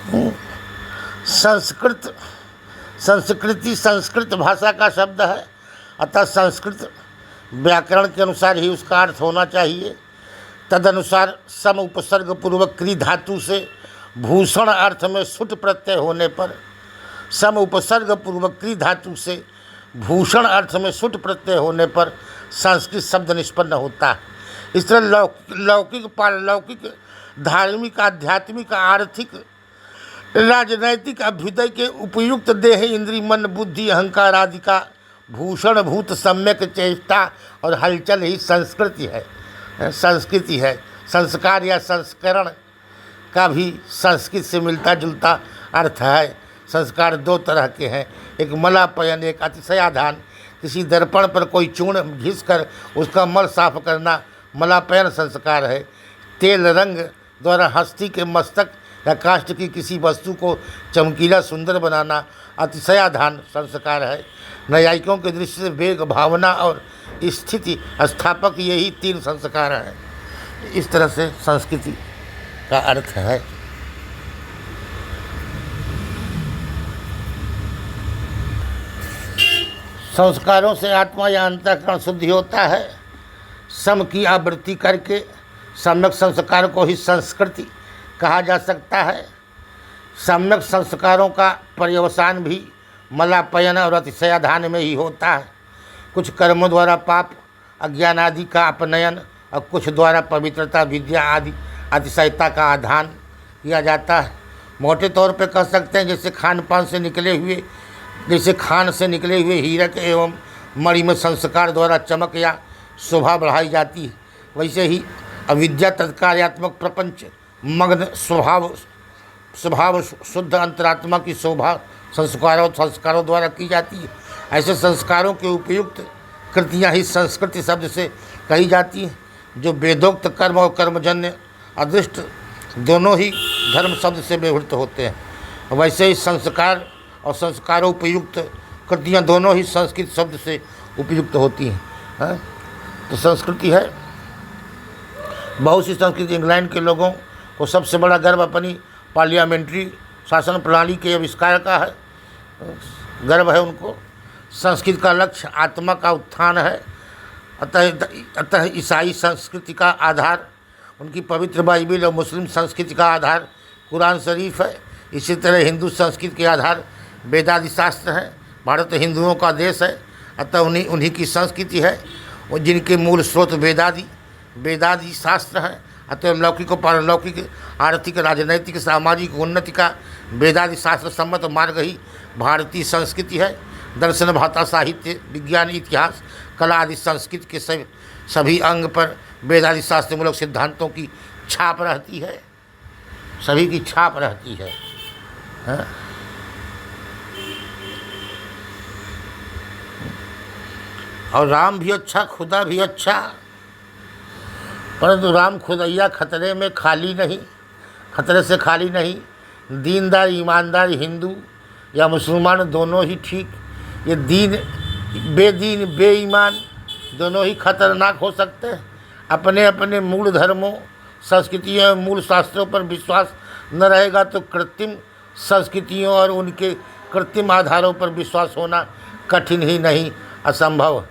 संस्कृत संस्कृति संस्कृत भाषा का शब्द है, अतः संस्कृत व्याकरण के अनुसार ही उसका अर्थ होना चाहिए। तदनुसार सम उपसर्ग पूर्वक क्री धातु से भूषण अर्थ में सुट प्रत्यय होने पर, सम उपसर्ग पूर्वक क्री धातु से भूषण अर्थ में सुट प्रत्यय होने पर संस्कृत शब्द निष्पन्न होता है। इस तरह लौकिक पारलौकिक धार्मिक आध्यात्मिक आर्थिक राजनैतिक अभ्युदय के उपयुक्त देह इंद्रिय मन बुद्धि अहंकार आदि का भूषण भूत सम्यक चेष्टा और हलचल ही संस्कृति है। संस्कार या संस्करण का भी संस्कृत से मिलता जुलता अर्थ है। संस्कार दो तरह के हैं, एक मलापयन, एक अतिशयाधान। किसी दर्पण पर कोई चूर्ण घिसकर उसका मल साफ करना मलापयन संस्कार है। तेल रंग द्वारा हस्ती के मस्तक या काष्ठ की किसी वस्तु को चमकीला सुंदर बनाना अतिशयाधान संस्कार है। न्यायिकों के दृष्टि से वेग भावना और स्थिति स्थापक यही तीन संस्कार हैं। इस तरह से संस्कृति का अर्थ है। संस्कारों से आत्मा या अंतःकरण शुद्धि होता है। सम की आवृत्ति करके सम्यक संस्कार को ही संस्कृति कहा जा सकता है। सम्यक संस्कारों का पर्यवसान भी मलापयन और अतिशयाधान में ही होता है। कुछ कर्मों द्वारा पाप अज्ञान आदि का अपनयन और कुछ द्वारा पवित्रता विद्या आदि अतिशयता का आधान किया जाता है। मोटे तौर पर कह सकते हैं जैसे खान से निकले हुए हीरक एवं मणि में संस्कार द्वारा चमक या शोभा बढ़ाई जाती है, वैसे ही अविद्या तत्कार्यात्मक प्रपंच मग्न स्वभाव शुद्ध अंतरात्मा की शोभा संस्कारों द्वारा की जाती है। ऐसे संस्कारों के उपयुक्त कृतियाँ ही संस्कृति शब्द से कही जाती हैं, जो वेदोक्त कर्म और कर्मजन्य अदृष्ट दोनों ही धर्म शब्द से व्यवहृत होते हैं। वैसे ही संस्कार और संस्कारोपयुक्त कृतियाँ दोनों ही संस्कृत शब्द से उपयुक्त होती हैं। तो संस्कृति है। बहुत सी संस्कृति इंग्लैंड के लोगों को सबसे बड़ा गर्व अपनी पार्लियामेंट्री शासन प्रणाली के आविष्कार का है, गर्व है उनको। संस्कृत का लक्ष्य आत्मा का उत्थान है। अतः ईसाई संस्कृति का आधार उनकी पवित्र बाइबिल और मुस्लिम संस्कृति का आधार कुरान शरीफ है। इसी तरह हिंदू संस्कृति के आधार वेदादि शास्त्र हैं। भारत हिंदुओं का देश है, अतः उन्हीं की संस्कृति है और जिनके मूल स्रोत वेदादि शास्त्र हैं। अतः लौकिक और पारलौकिक आर्थिक राजनैतिक सामाजिक उन्नति का वेदादि शास्त्र सम्मत मार्ग ही भारतीय संस्कृति है। दर्शन भाषा साहित्य विज्ञान इतिहास कला आदि संस्कृति के सभी अंग पर वेदादि शास्त्र मूलक सिद्धांतों की छाप रहती है, सभी की छाप रहती है। और राम भी अच्छा खुदा भी अच्छा, परंतु राम खुदैया खतरे से खाली नहीं। दीनदार ईमानदार हिंदू या मुसलमान दोनों ही ठीक। ये बेदीन बेईमान दोनों ही खतरनाक हो सकते हैं। अपने अपने मूल धर्मों संस्कृतियों मूल शास्त्रों पर विश्वास न रहेगा तो कृत्रिम संस्कृतियों और उनके कृत्रिम आधारों पर विश्वास होना कठिन ही नहीं असंभव।